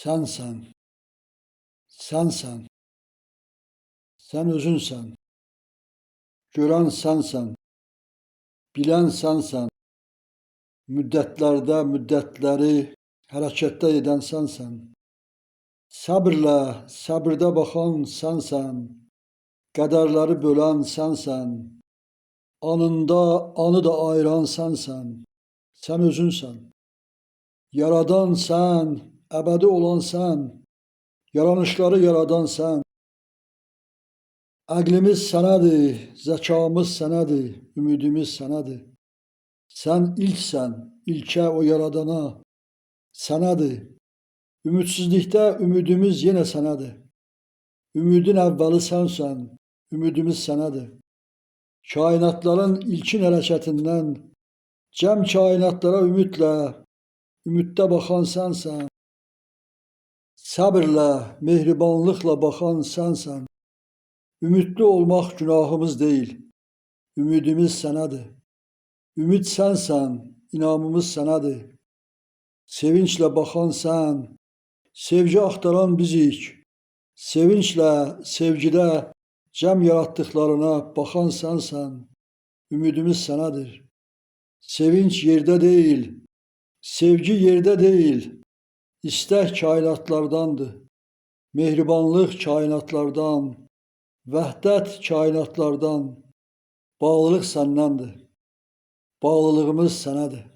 Sensən, sensən, sen özünsən, görən sənsən, bilən sənsən, müddətlərdə müddətləri hərəkətdə edən sənsən. Səbrlə, səbirdə baxan sənsən, qədərləri bölən sənsən, anında anı da ayıran sənsən, sən özünsən. Yaradan sən, əbədi olan sən, yaranışları yaradan sən. Əqlimiz sənədir, zəkamız sənədir, ümidimiz sənədir. Sən ilksən, ilkə o yaradana, sənədir. Ümidsizlikdə ümidimiz yenə sənədir. Ümidin əvvəli sənsən, ümidimiz sənədir. Kainatların ilkin hərəkətindən, cəm kainatlara ümidlə, ümiddə baxan sənsən. Səbirlə, mehribanlıqla baxan sənsən. Ümidli olmaq günahımız deyil, ümidimiz sənədir. Ümid sənsən, inamımız sənədir. Sevinclə baxan sən, sevgi axtaran bizik. Sevinclə, sevgidə cəm yaratdıqlarına baxan sənsən, ümidimiz sənədir. Sevinç yerdə deyil, sevgi yerdə deyil, istək kainatlardandır. Mehribanlıq kainatlardan, vəhdət kainatlardan, bağlılıq səndəndir. Bağlılığımız sənədir.